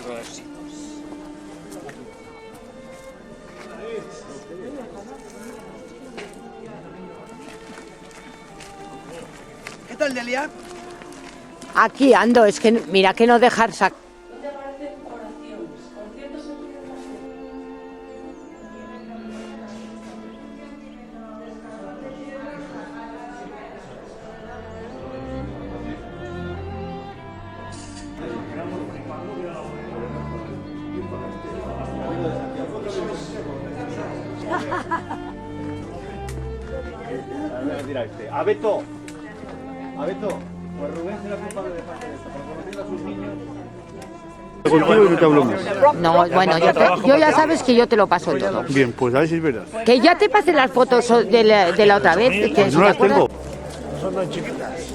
Rositos. ¿Qué tal, Delia? Aquí ando, es que mira que no dejar sacar. Abeto, pues Rubén será culpable de parte de esto, por conociendo a sus niños. Contigo y no te hablo más. No, bueno, yo ya sabes que yo te lo paso todo. Bien, pues a ver si es verdad. Que ya te pasé las fotos de la otra vez. Que No las tengo. Son tan chiquitas.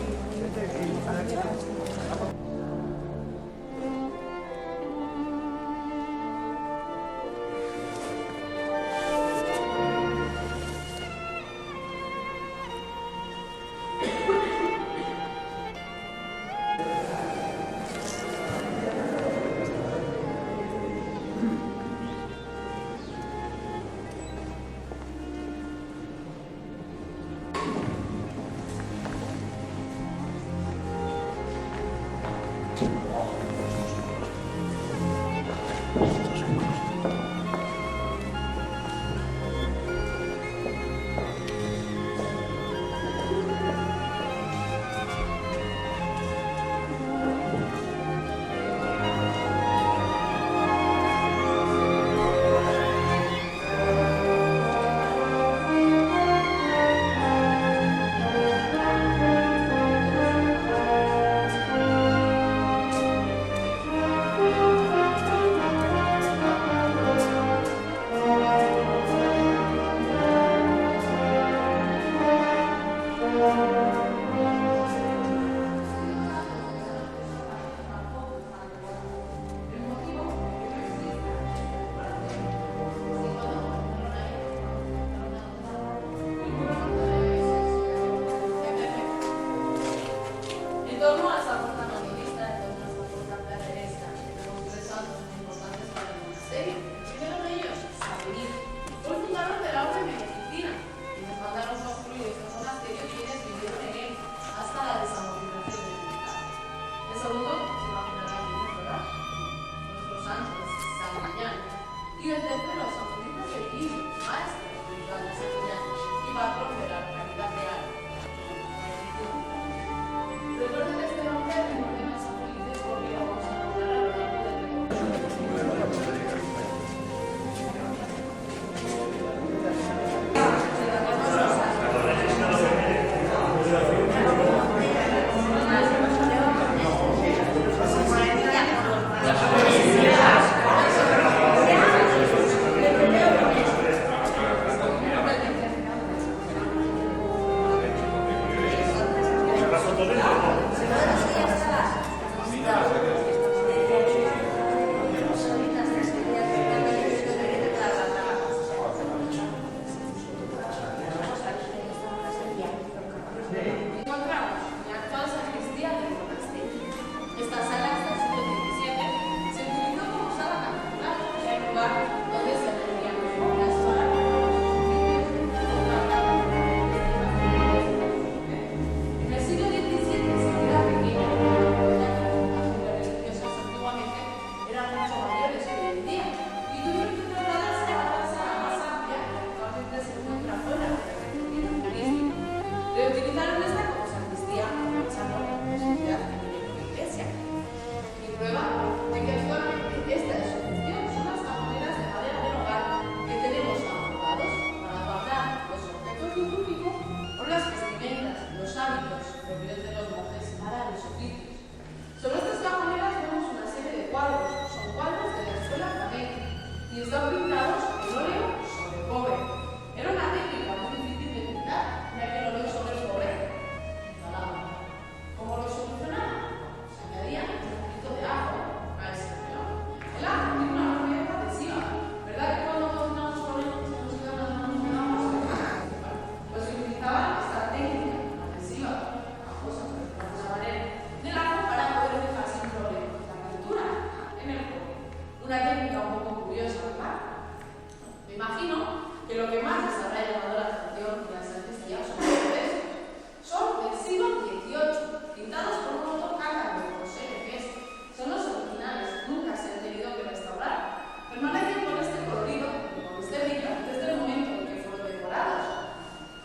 lo que más les habrá llamado la atención de la sacristía son los restos. Son del siglo XVIII, pintados por un autor cántabro, José Efes. Son los originales, nunca se han tenido que restaurar. Permanecen con este colorido y con este brillo desde el momento en que fueron decorados.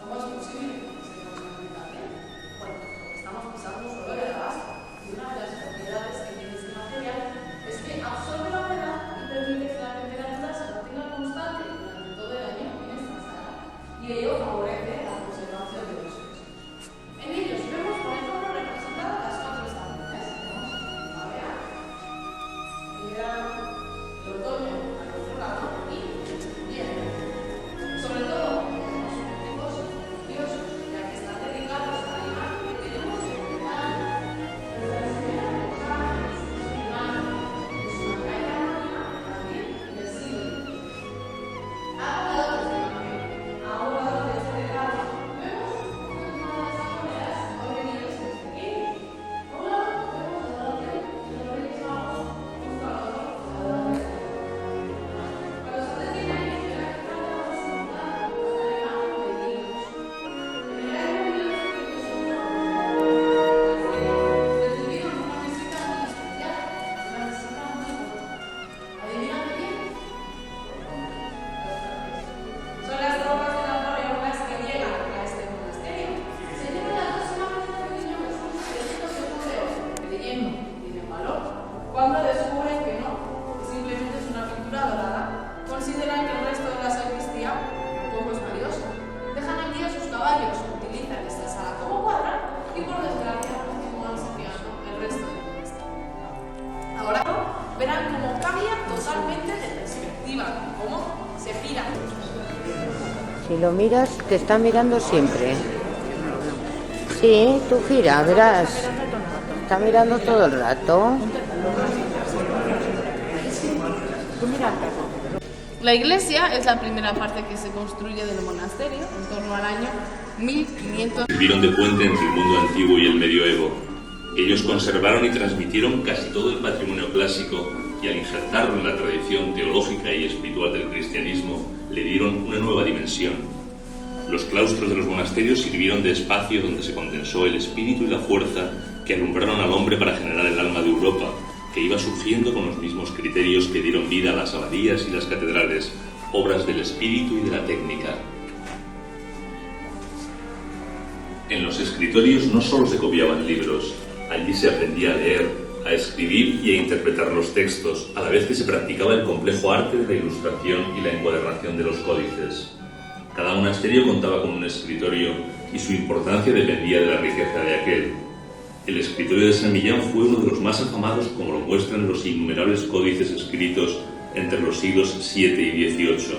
¿Cómo es posible que se conserven tan bien? Bueno, porque estamos pisando un suelo de alabastro, y una de las propiedades que tiene este material es que absorbe la humedad y permite que la temperatura se mantenga constante durante todo el año en esta sala, y ello favorece la conservación de los restos. En ellos vemos, por ejemplo, representadas las 4 estaciones. Tenemos primavera, el verano, el otoño, al otro lado, y el invierno. Sobre todo, tenemos motivos religiosos, ya que están dedicados a la imagen que tenemos de Bogotá. Desde la primera época, es una imagen, es una caída mágica, también en el siglo XX. Ha hablado de esta imagen, ha hablado de este legado. Vemos una de estas maneras hoy venidos desde pequeños. Por un lado, vemos la relación de los Reyes Magos justo al otro lado de la mesa. Para los argentinos, era que trata de representar la imagen de niños. En el año 1901, recibieron una visita muy especial, una visita muy bonita. ¿Adivinan de quién? Son las tropas de Napoleón las que llegan a este monasterio. Se llevan las 2 imágenes de niño Jesús vestidos de judeo, creyendo que tienen valor. Cuando descubren que no, que simplemente es una pintura dorada, consideran que el resto de la sacristía tampoco es valioso. Dejan aquí a sus caballos, utilizan esta sala como cuadra y por desgracia continúan saqueando el resto del monasterio. Ahora verán cómo cambia totalmente de perspectiva, cómo se gira. Si lo miras, te está mirando siempre. Sí, tú gira, verás. Está mirando todo el rato. La iglesia es la primera parte que se construye del monasterio en torno al año 1500. Sirvieron de puente entre el mundo antiguo y el medioevo. Ellos conservaron y transmitieron casi todo el patrimonio clásico y al injertarlo en la tradición teológica y espiritual del cristianismo, le dieron una nueva dimensión. Los claustros de los monasterios sirvieron de espacio donde se condensó el espíritu y la fuerza que alumbraron al hombre para generar el alma de Europa, que iba surgiendo con los mismos criterios que dieron vida a las abadías y las catedrales, obras del espíritu y de la técnica. En los escritorios no solo se copiaban libros, allí se aprendía a leer, a escribir y a interpretar los textos, a la vez que se practicaba el complejo arte de la ilustración y la encuadernación de los códices. Cada monasterio contaba con un escritorio y su importancia dependía de la riqueza de aquel. El escritorio de San Millán fue uno de los más afamados, como lo muestran los innumerables códices escritos entre los siglos VII y XVIII.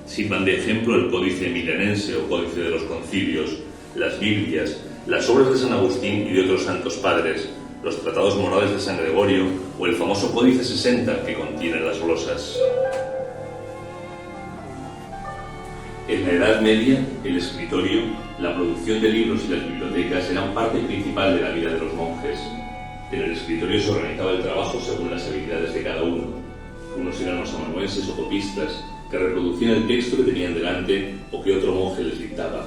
Sirvan de ejemplo el Códice Milanense o Códice de los Concilios, las Biblias, las obras de San Agustín y de otros santos padres, los tratados morales de San Gregorio o el famoso Códice 60 que contiene las glosas. En la Edad Media, el escritorio, la producción de libros y las bibliotecas eran parte principal de la vida de los monjes. En el escritorio se organizaba el trabajo según las habilidades de cada uno. Unos eran los amanuenses o copistas, que reproducían el texto que tenían delante o que otro monje les dictaba.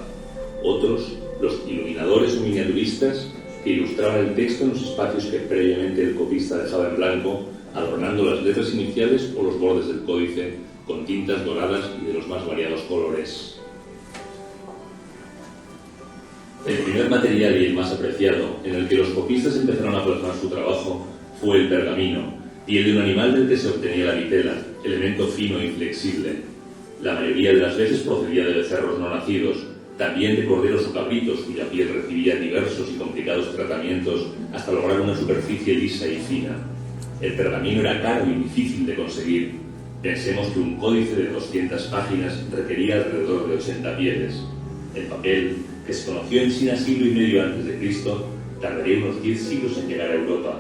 Otros, los iluminadores o miniaturistas, que ilustraban el texto en los espacios que previamente el copista dejaba en blanco, adornando las letras iniciales o los bordes del códice con tintas doradas y de los más variados colores. El primer material y el más apreciado en el que los copistas empezaron a plasmar su trabajo fue el pergamino, piel de un animal del que se obtenía la vitela, elemento fino e inflexible. La mayoría de las veces procedía de becerros no nacidos, también de corderos o cabritos cuya piel recibía diversos y complicados tratamientos hasta lograr una superficie lisa y fina. El pergamino era caro y difícil de conseguir. Pensemos que un códice de 200 páginas requería alrededor de 80 pieles. El papel, que se conoció en China siglo y medio antes de Cristo, tardaría unos 10 siglos en llegar a Europa.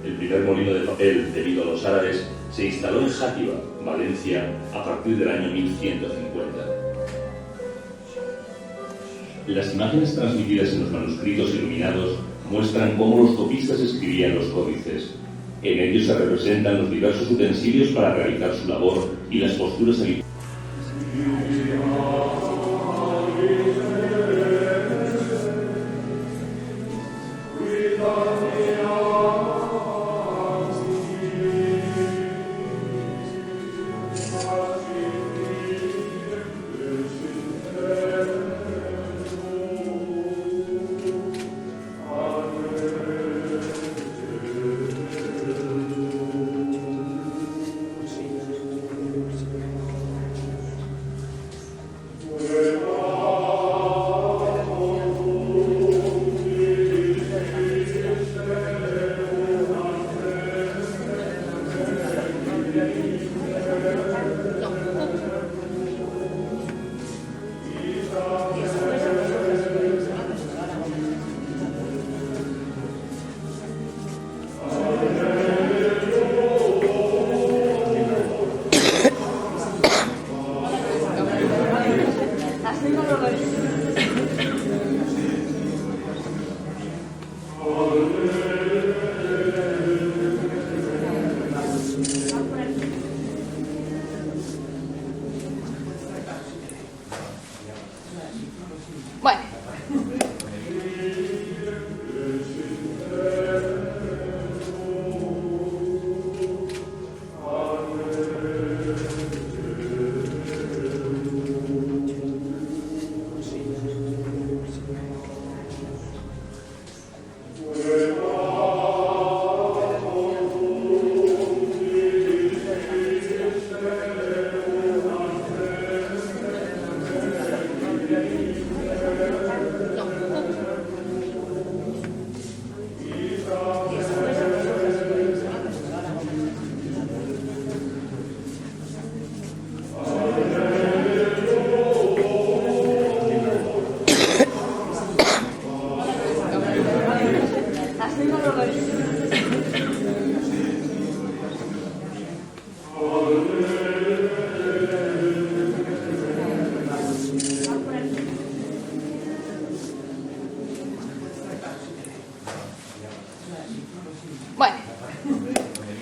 El primer molino de papel, debido a los árabes, se instaló en Játiva, Valencia, a partir del año 1150. Las imágenes transmitidas en los manuscritos iluminados muestran cómo los copistas escribían los códices. En ellos se representan los diversos utensilios para realizar su labor y las posturas habituales. Bueno.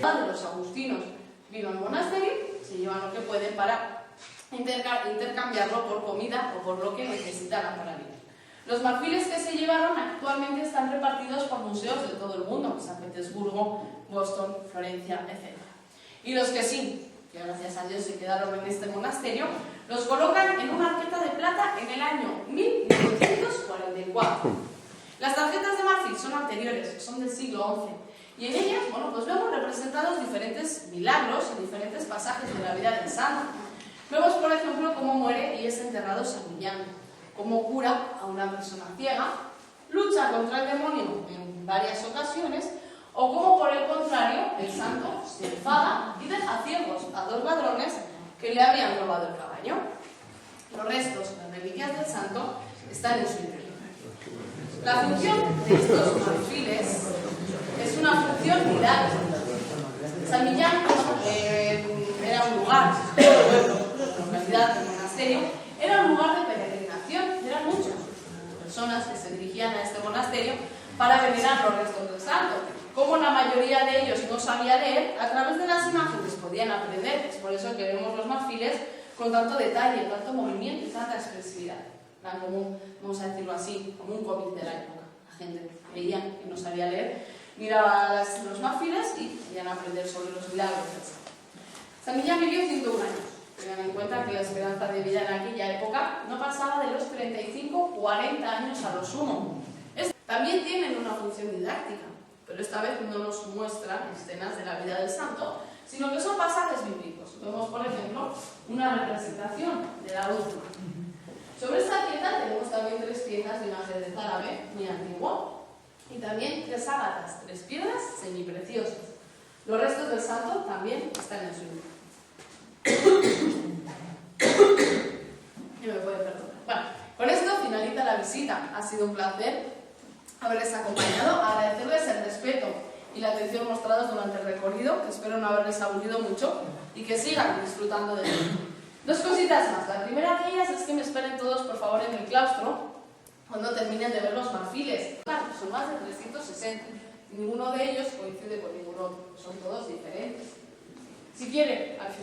Bueno, de los agustinos viven en el monasterio, se llevan lo que pueden para intercambiarlo por comida o por lo que necesitan para vivir. Los marfiles que se llevaron actualmente están repartidos por museos de todo el mundo, San Petersburgo, Boston, Florencia, etc. Y los que sí, que gracias a Dios se quedaron en este monasterio, los colocan en una arqueta de plata en el año 1944. Las tarjetas de marfil son anteriores, son del siglo XI, y en ellas, bueno, pues vemos representados diferentes milagros y diferentes pasajes de la vida del santo. Vemos, por ejemplo, cómo muere y es enterrado San Millán, cómo cura a una persona ciega, lucha contra el demonio en varias ocasiones, o cómo, por el contrario, el santo se enfada y deja ciegos a dos ladrones que le habían robado el caballo. Los restos, las reliquias del santo, están en su interior. La función de estos marfiles es una función milagro. San Millán era un lugar, en realidad el monasterio, era un lugar de peregrinación. Eran muchas personas que se dirigían a este monasterio para venerar los restos del santo. Como la mayoría de ellos no sabía leer, a través de las imágenes podían aprender. Es por eso que vemos los marfiles con tanto detalle, tanto movimiento y tanta expresividad. Eran como, vamos a decirlo así, como un cómic de la época. La gente veía que no sabía leer, miraba los marfiles y podían aprender sobre los milagros del santo. San Millán vivió 101 años. Tengan en cuenta que la esperanza de vida en aquella época no pasaba de los 35-40 años a lo sumo. También tienen una función didáctica, pero esta vez no nos muestran escenas de la vida del santo, sino que son pasajes bíblicos. Vemos, por ejemplo, una representación de la última. Sobre esta tienda tenemos también 3 piezas de imagen de árabe muy antiguo y también 3 ágatas, 3 piedras semipreciosas. Los restos del santo también están en su libro. Y me puede perdonar. Bueno, con esto finaliza la visita. Ha sido un placer haberles acompañado, agradecerles el respeto y la atención mostrados durante el recorrido, que espero no haberles aburrido mucho y que sigan disfrutando de él. 2 cositas más. La primera de ellas es que me esperen todos, por favor, en el claustro cuando terminen de ver los marfiles. Claro, son más de 360. Ninguno de ellos coincide con ningún otro. Son todos diferentes. Si quieren, al final